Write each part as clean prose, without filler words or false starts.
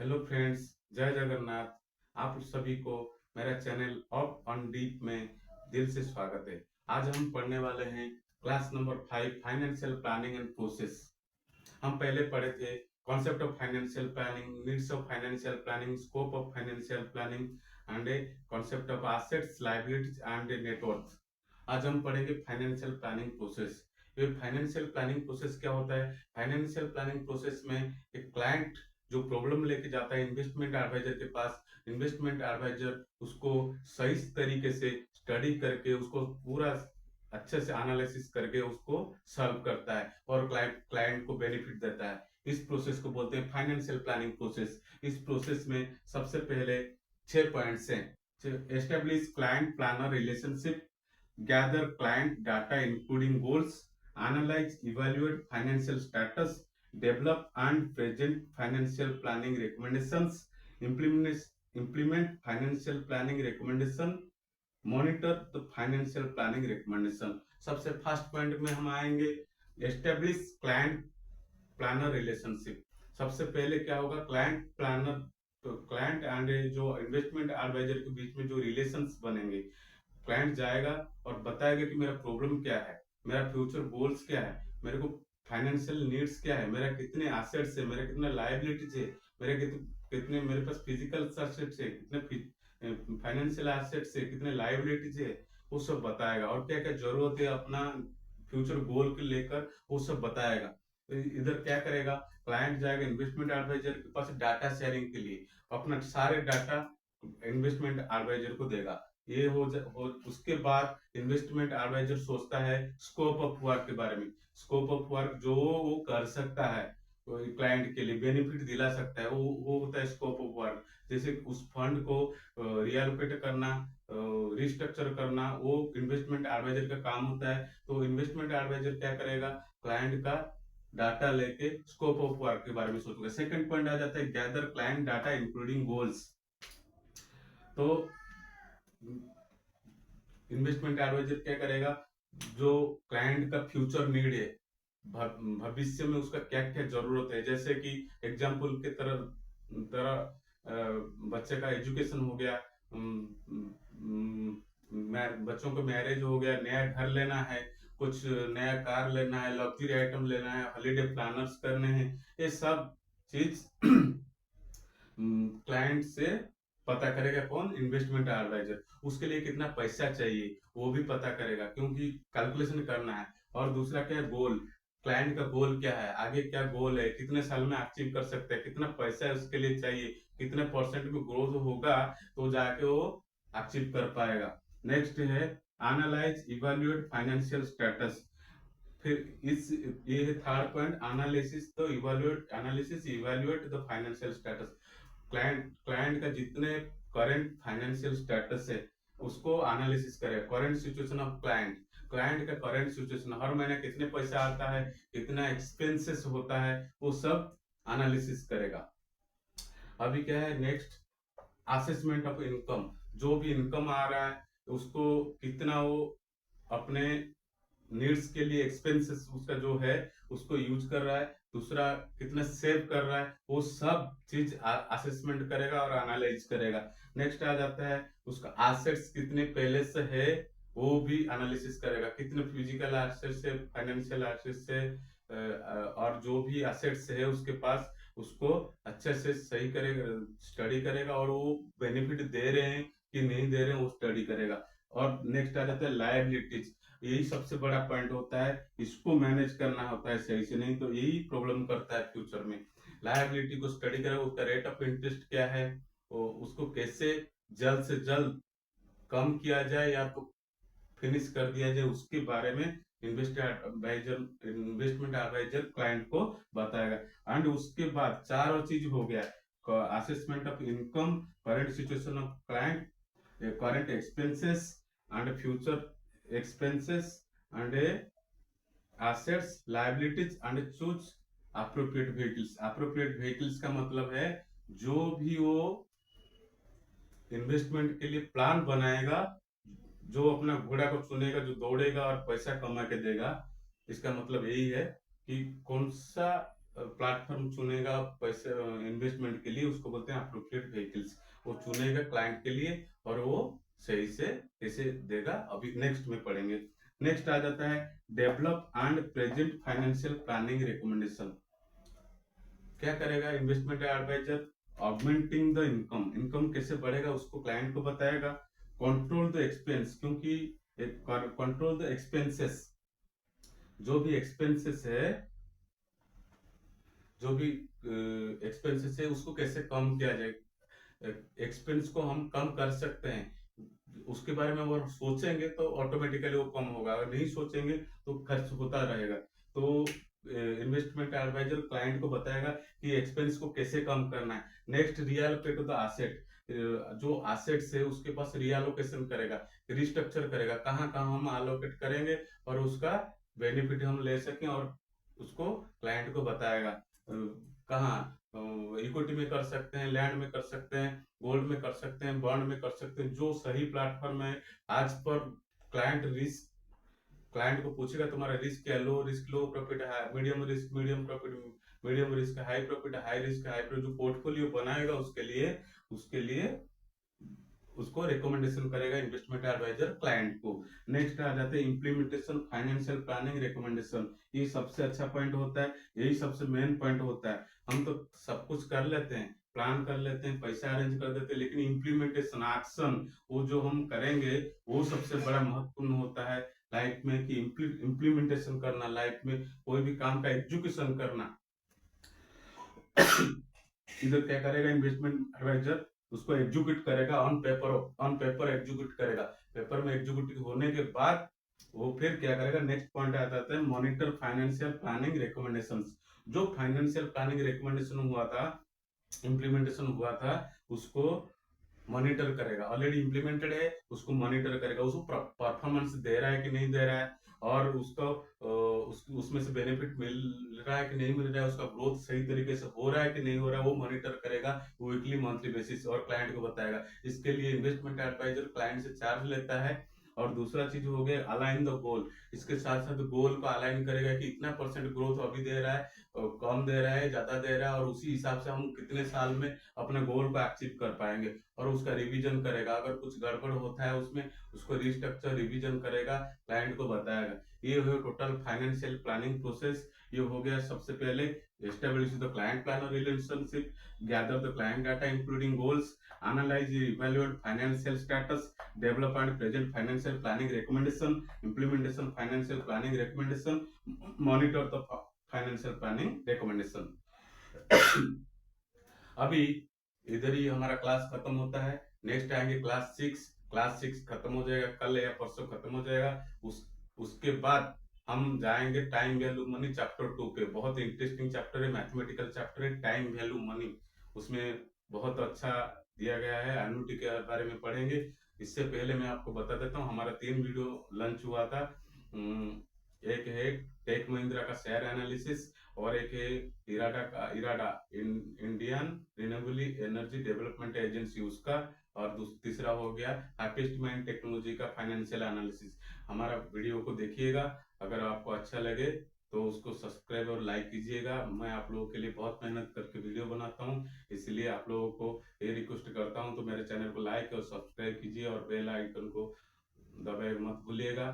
Hello friends, जय जगन्नाथ। आप सभी को मेरा चैनल अप ऑन डीप में दिल से स्वागत है। आज हम पढ़ने वाले हैं class number 5 financial planning and process. हम पहले पढ़े थे concept of financial planning, needs of financial planning, scope of financial planning and concept of assets, liabilities and net worth. आज हम पढ़ेंगे फाइनेंशियल प्लानिंग प्रोसेस। ये फाइनेंशियल प्लानिंग प्रोसेस क्या होता है? फाइनेंशियल प्लानिंग प्रोसेस में एक क्लाइंट जो प्रॉब्लम लेके जाता है इन्वेस्टमेंट एडवाइजर के पास, इन्वेस्टमेंट एडवाइजर उसको सही तरीके से स्टडी करके उसको पूरा अच्छे से एनालिसिस करके उसको सॉल्व करता है और क्लाइंट को बेनिफिट देता है। इस प्रोसेस को बोलते हैं फाइनेंशियल प्लानिंग प्रोसेस। इस प्रोसेस में सबसे पहले 6 पॉइंट्स हैं। Establish client planner relationship, gather client data including goals, analyze, evaluate financial status, develop and present financial planning recommendations, implement financial planning recommendation, monitor the financial planning recommendation। सबसे first point में हम आएंगे establish client planner relationship. सबसे पहले क्या होगा? Client planner, तो client and जो इन्वेस्टमेंट एडवाइजर के बीच में जो रिलेशंस बनेंगे, क्लाइंट जाएगा और बताएगा कि मेरा प्रॉब्लम क्या है, मेरा फ्यूचर गोल्स क्या है, मेरे को फाइनेंशियल नीड्स क्या है, मेरा कितने एसेट्स है, मेरा कितना लायबिलिटीज है, मेरे कितने मेरे पास फिजिकल एसेट्स है, कितने फाइनेंशियल एसेट्स है, कितने लायबिलिटीज है, वो सब बताएगा। और क्या क्या जरूरत है अपना फ्यूचर गोल के लेकर, वो सब बताएगा। तो इधर क्या करेगा? क्लाइंट जाएगा इन्वेस्टमेंट एडवाइजर के पास डाटा शेयरिंग के लिए, अपना सारे डाटा इन्वेस्टमेंट एडवाइजर को देगा। ये उसके बाद इन्वेस्टमेंट एडवाइजर सोचता है स्कोप ऑफ वर्क के बारे में। स्कोप ऑफ वर्क जो वो कर सकता है, तो क्लाइंट के लिए बेनिफिट दिला सकता है, वो होता है स्कोप ऑफ वर्क। जैसे उस फंड को रिएलोकेट करना, रिस्ट्रक्चर करना, वो इन्वेस्टमेंट एडवाइजर का काम होता है। तो इन्वेस्टमेंट एडवाइजर क्या करेगा? क्लाइंट का डाटा लेके स्कोप ऑफ वर्क के बारे में सोचेगा। सेकंड पॉइंट आ जाता है gather client data including goals. तो इन्वेस्टमेंट एडवाइजर क्या करेगा? जो क्लाइंट का फ्यूचर नीड है, भविष्य में उसका क्या क्या जरूरत है, जैसे कि एग्जाम्पल के तरह तरह बच्चे का एजुकेशन हो गया, बच्चों को मैरिज हो गया, नया घर लेना है, कुछ नया कार लेना है, लग्जरी आइटम लेना है, हॉलीडे प्लानर्स करने हैं, ये सब चीज क्लाइंट से पता करेगा। कौन? Investment advisor. उसके लिए कितना पैसा चाहिए वो भी पता करेगा, क्योंकि कैलकुलेशन करना है। और दूसरा क्या है? गोल। क्लाइंट का गोल क्या है, आगे क्या गोल है, कितने साल में अचीव कर सकते हैं, कितना पैसा उसके लिए चाहिए, कितने परसेंट में ग्रोथ होगा तो जाके वो अचीव कर पाएगा। नेक्स्ट है एनालाइज इवेल्युएट फाइनेंशियल स्टेटस। फिर इस ये है थर्ड पॉइंट, एनालिसिस। तो evaluate the financial status. Client का जितने करंट फाइनेंशियल स्टेटस है उसको एनालिसिस करेगा। करंट सिचुएशन ऑफ क्लाइंट का करंट सिचुएशन, हर महीने कितने पैसा आता है, कितना एक्सपेंसेस होता है, वो सब एनालिसिस करेगा। अभी क्या है नेक्स्ट? Assessment of income. जो भी इनकम आ रहा है उसको कितना वो अपने नीड्स के लिए एक्सपेंसेस उसका जो है उसको यूज कर रहा है, दूसरा कितना सेव कर रहा है, वो सब चीज असेसमेंट करेगा और एनालाइज करेगा। नेक्स्ट आ जाता है उसका एसेट्स कितने पहले से है, वो भी एनालिसिस करेगा, कितने फिजिकल एसेट्स है, फाइनेंशियल एसेट्स है, और जो भी एसेट्स है उसके पास, उसको अच्छे से सही करेगा, स्टडी करेगा, और वो बेनिफिट दे रहे हैं कि नहीं दे रहे हैं वो स्टडी करेगा। और नेक्स्ट आ जाता है लायबिलिटीज। यही सबसे बड़ा पॉइंट होता है, इसको मैनेज करना होता है सही से, नहीं तो यही प्रॉब्लम करता है फ्यूचर में। लायबिलिटी को स्टडी करेगा, उसका रेट ऑफ इंटरेस्ट क्या है, उसको कैसे जल्द से जल्द कम किया जाए या तो फिनिश कर दिया जाए, उसके बारे में इन्वेस्टमेंट एडवाइजर क्लाइंट को बताएगा। एंड उसके बाद चार और चीज हो गया, assessment of income, current situation of client, current expenses and future expenses and assets, liabilities and choose appropriate vehicles। appropriate vehicles का मतलब है जो भी वो इन्वेस्टमेंट के लिए प्लान बनाएगा, जो अपना घोड़ा को चुनेगा, जो दौड़ेगा और पैसा कमा के देगा। इसका मतलब यही है कि कौन सा प्लेटफॉर्म चुनेगा पैसे इन्वेस्टमेंट के लिए, उसको बोलते हैं अप्रोप्रिएट व्हीकल्स। वो चुनेगा क्लाइंट के लिए और वो सही से कैसे देगा, अभी नेक्स्ट में पढ़ेंगे। नेक्स्ट आ जाता है develop and present financial planning recommendation. क्या करेगा investment advisor? Augmenting the income, income कैसे बढ़ेगा उसको क्लाइंट को बताएगा। कंट्रोल द एक्सपेंस, क्योंकि कंट्रोल द एक्सपेंसेस, जो भी एक्सपेंसेस है, जो भी एक्सपेंसेस है उसको कैसे कम किया जाए। एक्सपेंस को हम कम कर सकते हैं, उसके बारे में अगर सोचेंगे तो ऑटोमेटिकली वो कम होगा, अगर नहीं सोचेंगे तो खर्च होता रहेगा। तो इन्वेस्टमेंट एडवाइजर क्लाइंट को बताएगा कि एक्सपेंस को कैसे कम करना है। नेक्स्ट रीएलोकेट द एसेट, जो एसेट्स है उसके पास रीएलोकेशन करेगा, रिस्ट्रक्चर करेगा, कहाँ कहाँ हम एलोकेट करेंगे और उसका बेनिफिट हम ले सकें, और उसको क्लाइंट को बताएगा कहाँ इक्विटी में कर सकते हैं, लैंड में कर सकते हैं, गोल्ड में कर सकते हैं, बॉन्ड में कर सकते हैं, जो सही प्लेटफॉर्म है आज पर। क्लाइंट रिस्क, क्लाइंट को पूछेगा तुम्हारा रिस्क क्या, लो रिस्क लो प्रॉफिट है, medium risk medium profit, medium risk high profit, high risk high profit, जो पोर्टफोलियो बनाएगा उसके लिए उसको रिकमेंडेशन करेगा इन्वेस्टमेंट एडवाइजर क्लाइंट को। नेक्स्ट आ जाते हैं इम्प्लीमेंटेशन फाइनेंशियल प्लानिंग रिकमेंडेशन। ये सबसे अच्छा पॉइंट होता है, यही सबसे मेन पॉइंट होता है। हम तो सब कुछ कर लेते हैं, प्लान कर लेते हैं, पैसा अरेंज कर देते हैं, लेकिन इम्प्लीमेंटेशन एक्शन, वो जो हम करेंगे वो सबसे बड़ा महत्वपूर्ण होता है लाइफ में, कि इम्प्लीमेंटेशन करना, लाइफ में कोई भी काम का एग्जीक्यूशन करना। इधर क्या करेगा इन्वेस्टमेंट एडवाइजर, उसको एग्जीक्यूट करेगा on paper, on paper execute करेगा। पेपर में एग्जीक्यूट होने के बाद वो फिर क्या करेगा, नेक्स्ट पॉइंट आ जाता है मॉनिटर फाइनेंशियल प्लानिंग रिकमेंडेशंस। जो फाइनेंशियल प्लानिंग रिकमेंडेशन हुआ था, इम्प्लीमेंटेशन हुआ था, उसको मॉनिटर करेगा। ऑलरेडी इम्प्लीमेंटेड है, उसको मॉनिटर करेगा, उसको परफॉर्मेंस दे रहा है कि नहीं दे रहा है, और उसको उसमें से बेनिफिट मिल रहा है कि नहीं मिल रहा है, उसका ग्रोथ सही तरीके से हो रहा है कि नहीं हो रहा है, वो मॉनिटर करेगा वीकली मंथली बेसिस और क्लाइंट को बताएगा। इसके लिए इन्वेस्टमेंट एडवाइजर क्लाइंट से चार्ज लेता है। और दूसरा चीज हो गया अलाइन द गोल, इसके साथ साथ गोल को अलाइन करेगा कि इतना परसेंट ग्रोथ अभी दे रहा है, कम दे रहा है, ज्यादा दे रहा है, और उसी हिसाब से हम कितने साल में अपने गोल को अचीव कर पाएंगे। और उसका रिवीजन करेगा, अगर कुछ गड़बड़ होता है उसमें उसको रिस्ट्रक्चर रिवीजन करेगा, क्लाइंट को बताएगा। ये हो टोटल फाइनेंशियल प्लानिंग प्रोसेस। ये हो गया सबसे पहले establish the client planner relationship, gather the client data including goals, analyse evaluate financial status, develop and present financial planning recommendation, implementation financial planning recommendation, monitor the financial planning recommendation. अभी इधर ही हमारा class खत्म होता है, next आएंगे class 6। Class 6 खत्म हो जाएगा, कल या परसों खत्म हो जाएगा। उसके बाद हम जाएंगे टाइम वैल्यू मनी चैप्टर 2 पे। बहुत इंटरेस्टिंग चैप्टर है, मैथमेटिकल चैप्टर है, टाइम वैल्यू मनी। उसमें बहुत अच्छा दिया गया है, एन्युटी के बारे में पढ़ेंगे। इससे पहले मैं आपको बता देता हूँ, हमारा 3 वीडियो लंच हुआ था। एक है टेक महिंद्रा का शेयर एनालिसिस, और एक है IREDA Indian renewable energy development agency उसका, और तीसरा हो गया हैप्पीस्ट माइंड टेक्नोलॉजी का फाइनेंशियल एनालिसिस। हमारा वीडियो को देखिएगा, अगर आपको अच्छा लगे तो उसको सब्सक्राइब और लाइक कीजिएगा। मैं आप लोगों के लिए बहुत मेहनत करके वीडियो बनाता हूँ, इसलिए आप लोगों को ये रिक्वेस्ट करता हूँ, तो मेरे चैनल को लाइक और सब्सक्राइब कीजिए और बेल आइकन को दबाए मत भूलिएगा।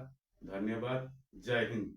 धन्यवाद। जय हिंद।